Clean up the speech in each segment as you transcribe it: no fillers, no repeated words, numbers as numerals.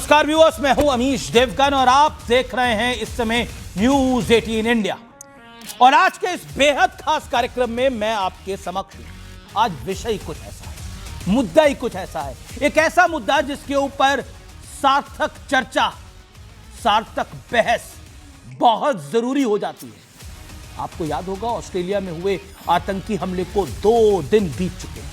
नमस्कार व्यूअर्स, मैं हूं अमीश देवगन और आप देख रहे हैं इस समय न्यूज 18 इंडिया। और आज के इस बेहद खास कार्यक्रम में मैं आपके समक्ष हूं। आज विषय कुछ ऐसा है, मुद्दा ही कुछ ऐसा है, एक ऐसा मुद्दा जिसके ऊपर सार्थक चर्चा, सार्थक बहस बहुत जरूरी हो जाती है। आपको याद होगा ऑस्ट्रेलिया में हुए आतंकी हमले को 2 दिन बीत चुके हैं,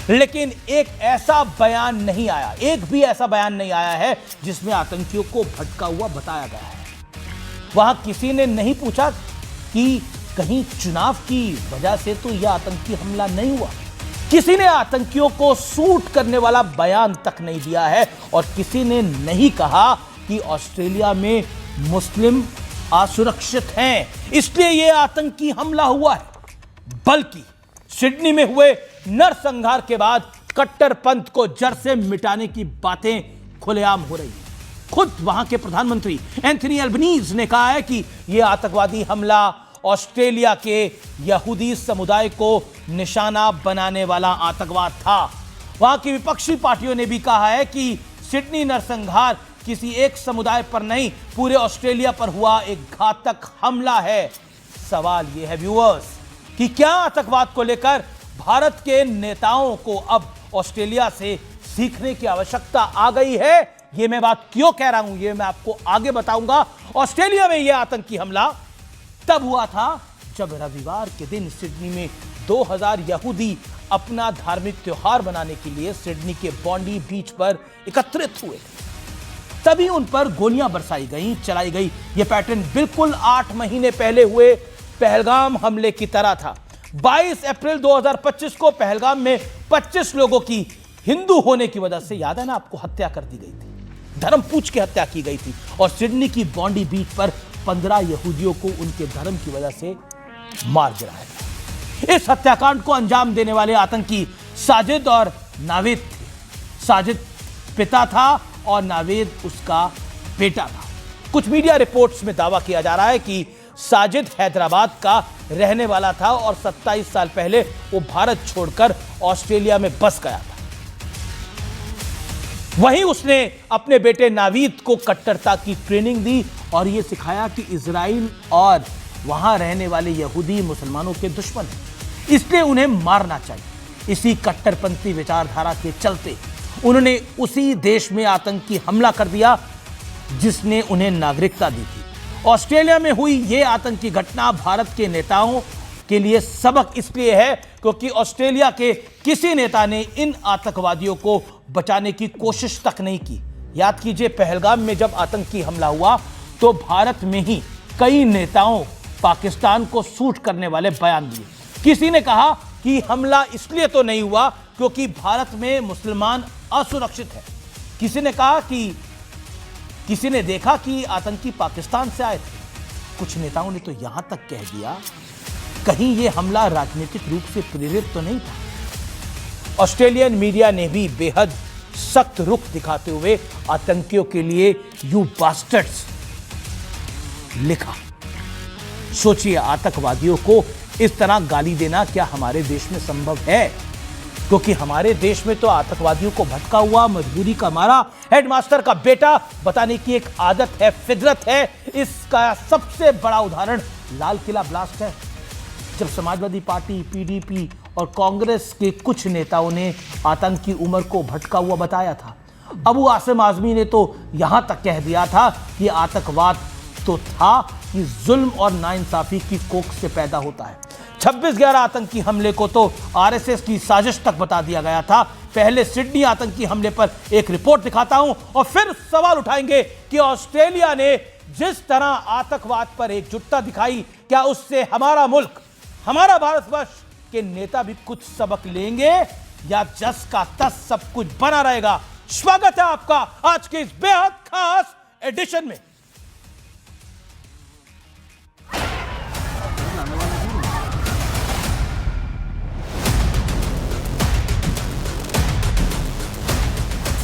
लेकिन एक ऐसा बयान नहीं आया, एक भी ऐसा बयान नहीं आया है जिसमें आतंकियों को भटका हुआ बताया गया है। वहां किसी ने नहीं पूछा कि कहीं चुनाव की वजह से तो यह आतंकी हमला नहीं हुआ। किसी ने आतंकियों को सूट करने वाला बयान तक नहीं दिया है और किसी ने नहीं कहा कि ऑस्ट्रेलिया में मुस्लिम असुरक्षित हैं, इसलिए यह आतंकी हमला हुआ है। बल्कि सिडनी में हुए नरसंहार के बाद कट्टरपंथ को जड़ से मिटाने की बातें खुलेआम हो रही हैं। खुद वहां के प्रधानमंत्री एंथनी अल्बनीज ने कहा है कि यह आतंकवादी हमला ऑस्ट्रेलिया के यहूदी समुदाय को निशाना बनाने वाला आतंकवाद था। वहां की विपक्षी पार्टियों ने भी कहा है कि सिडनी नरसंहार किसी एक समुदाय पर नहीं, पूरे ऑस्ट्रेलिया पर हुआ एक घातक हमला है। सवाल यह है व्यूअर्स कि क्या आतंकवाद को लेकर भारत के नेताओं को अब ऑस्ट्रेलिया से सीखने की आवश्यकता आ गई है? यह मैं बात क्यों कह रहा हूं, यह मैं आपको आगे बताऊंगा। ऑस्ट्रेलिया में यह आतंकी हमला तब हुआ था जब रविवार के दिन सिडनी में 2000 यहूदी अपना धार्मिक त्योहार मनाने के लिए सिडनी के बॉन्डी बीच पर एकत्रित हुए। तभी उन पर गोलियां बरसाई गई, चलाई गई। यह पैटर्न बिल्कुल 8 महीने पहले हुए पहलगाम हमले की तरह था। 22 अप्रैल 2025 को पहलगाम में 25 लोगों की हिंदू होने की वजह से, याद है ना आपको, हत्या कर दी गई थी, धर्म पूछ के हत्या की गई थी। और सिडनी की बॉन्डी बीच पर 15 यहूदियों को उनके धर्म की वजह से मार गिराया गया। इस हत्याकांड को अंजाम देने वाले आतंकी साजिद और नावेद थे। साजिद पिता था और नावेद उसका बेटा था। कुछ मीडिया रिपोर्ट्स में दावा किया जा रहा है कि साजिद हैदराबाद का रहने वाला था और 27 साल पहले वो भारत छोड़कर ऑस्ट्रेलिया में बस गया था। वहीं उसने अपने बेटे नावीद को कट्टरता की ट्रेनिंग दी और यह सिखाया कि इजराइल और वहां रहने वाले यहूदी मुसलमानों के दुश्मन हैं, इसलिए उन्हें मारना चाहिए। इसी कट्टरपंथी विचारधारा के चलते उन्होंने उसी देश में आतंकी हमला कर दिया जिसने उन्हें नागरिकता दी थी। ऑस्ट्रेलिया में हुई यह आतंकी घटना भारत के नेताओं के लिए सबक इसलिए है क्योंकि ऑस्ट्रेलिया के किसी नेता ने इन आतंकवादियों को बचाने की कोशिश तक नहीं की। याद कीजिए, पहलगाम में जब आतंकी हमला हुआ तो भारत में ही कई नेताओं पाकिस्तान को सूट करने वाले बयान दिए। किसी ने कहा कि हमला इसलिए तो नहीं हुआ क्योंकि भारत में मुसलमान असुरक्षित है। किसी ने कहा कि किसी ने देखा कि आतंकी पाकिस्तान से आए थे। कुछ नेताओं ने तो यहां तक कह दिया कहीं यह हमला राजनीतिक रूप से प्रेरित तो नहीं था। ऑस्ट्रेलियन मीडिया ने भी बेहद सख्त रुख दिखाते हुए आतंकियों के लिए यू बास्टर्ड्स लिखा। सोचिए, आतंकवादियों को इस तरह गाली देना क्या हमारे देश में संभव है? क्योंकि हमारे देश में तो आतंकवादियों को भटका हुआ, मजबूरी का मारा हेडमास्टर का बेटा बताने की एक आदत है, फितरत है। इसका सबसे बड़ा उदाहरण लाल किला ब्लास्ट है, जब समाजवादी पार्टी, पीडीपी और कांग्रेस के कुछ नेताओं ने आतंकी उमर को भटका हुआ बताया था। अबू आसिम आजमी ने तो यहां तक कह दिया था कि आतंकवाद तो था कि जुल्म और नाइंसाफी की कोख से पैदा होता है। 26/11 आतंकी हमले को तो आरएसएस की साजिश तक बता दिया गया था। पहले सिडनी आतंकी हमले पर एक रिपोर्ट दिखाता हूं और फिर सवाल उठाएंगे कि ऑस्ट्रेलिया ने जिस तरह आतंकवाद पर एकजुटता दिखाई, क्या उससे हमारा मुल्क, हमारा भारतवर्ष के नेता भी कुछ सबक लेंगे या जस का तस सब कुछ बना रहेगा? स्वागत है आपका आज के इस बेहद खास एडिशन में।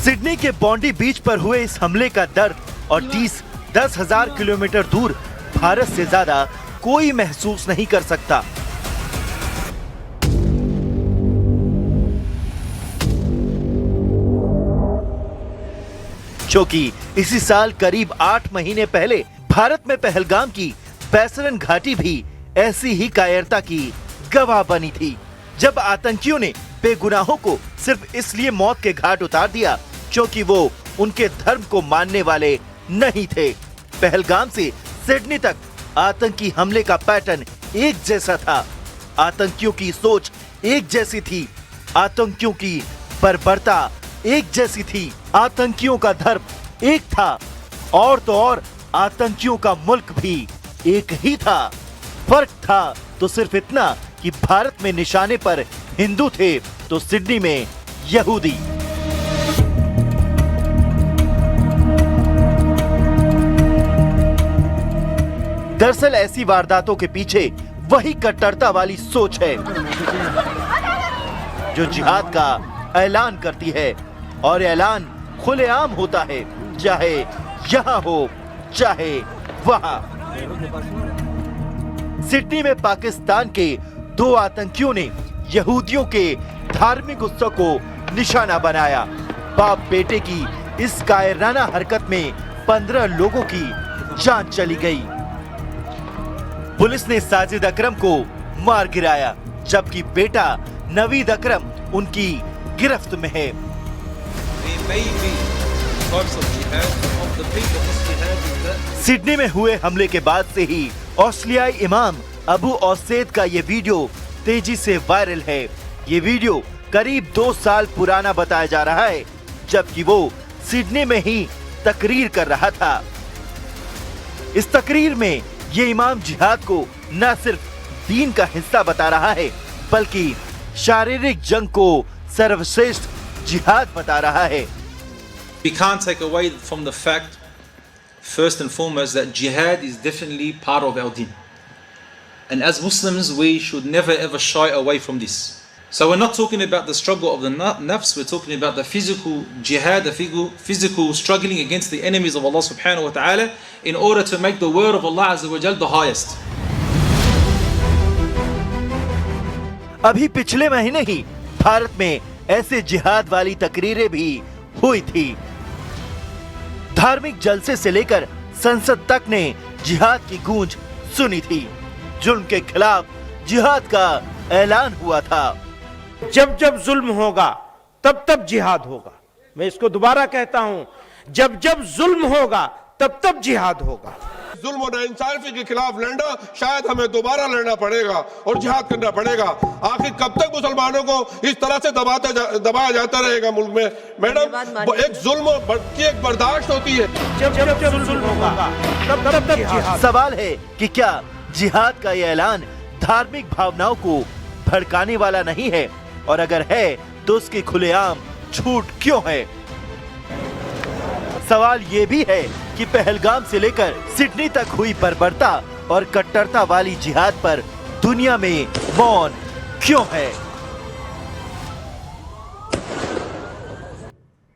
सिडनी के बॉन्डी बीच पर हुए इस हमले का दर्द और 10,000 किलोमीटर दूर भारत से ज्यादा कोई महसूस नहीं कर सकता। जो कि इसी साल करीब 8 महीने पहले भारत में पहलगाम की बैसरन घाटी भी ऐसी ही कायरता की गवाह बनी थी, जब आतंकियों ने बेगुनाहों को सिर्फ इसलिए मौत के घाट उतार दिया क्योंकि वो उनके धर्म को मानने वाले नहीं थे। पहलगाम से सिडनी तक आतंकी हमले का पैटर्न एक जैसा था, आतंकियों की सोच एक जैसी थी, आतंकियों की बर्बरता एक जैसी थी, आतंकियों का धर्म एक था और तो और आतंकियों का मुल्क भी एक ही था। फर्क था तो सिर्फ इतना कि भारत में निशाने पर हिंदू थे तो सिडनी में यहूदी। दरअसल ऐसी वारदातों के पीछे वही कट्टरता वाली सोच है जो जिहाद का ऐलान करती है, और ऐलान खुलेआम होता है, चाहे यहाँ हो चाहे वहाँ। सिडनी में पाकिस्तान के 2 आतंकियों ने यहूदियों के धार्मिक उत्सव को निशाना बनाया। बाप बेटे की इस कायराना हरकत में 15 लोगों की जान चली गई। पुलिस ने साजिद अकरम को मार गिराया, जबकि बेटा नवीद अकरम उनकी गिरफ्त में है। सिडनी में हुए हमले के बाद से ही ऑस्ट्रेलियाई इमाम अबू औसेद का ये वीडियो तेजी से वायरल है। ये वीडियो करीब 2 साल पुराना बताया जा रहा है, जबकि वो सिडनी में ही तकरीर कर रहा था। इस तकरीर में ये इमाम जिहाद को न सिर्फ दीन का हिस्सा बता रहा है, बल्कि शारीरिक जंग को सर्वश्रेष्ठ जिहाद बता रहा है। We can't take away from the fact, first and foremost, that jihad is definitely part of our deen. And as Muslims, we should never ever shy away from this. So we're not talking about the struggle of the nafs, we're talking about the physical jihad, the physical struggling against the enemies of Allah subhanahu wa ta'ala in order to make the word of Allah azza wa jal the highest. अभी पिछले महीने ही भारत में ऐसे जिहाद वाली तकरीरें भी हुई थी। धार्मिक जलसे से लेकर संसद तक ने जिहाद की गूंज सुनी थी। जुल्म के खिलाफ जिहाद का ऐलान हुआ था। जब जब जुल्म होगा तब तब जिहाद होगा। मैं इसको दोबारा कहता हूं, जब जब जुल्म होगा तब तब जिहाद होगा। जुल्म और नाइंसाफी के खिलाफ लड़ना शायद हमें दोबारा लड़ना पड़ेगा और जिहाद करना पड़ेगा। आखिर कब तक मुसलमानों को इस तरह से दबाया जाता रहेगा मुल्क में? मैडम, एक जुल्म की एक बर्दाश्त होती है। जब जब जुल्म होगा तब तब जिहाद। सवाल है कि क्या जिहाद का ये ऐलान धार्मिक भावनाओं को भड़काने वाला नहीं है, और अगर है तो उसकी खुलेआम झूठ क्यों है? सवाल ये भी है कि पहलगाम से लेकर सिडनी तक हुई बर्बरता और कट्टरता वाली जिहाद पर दुनिया में मौन क्यों है?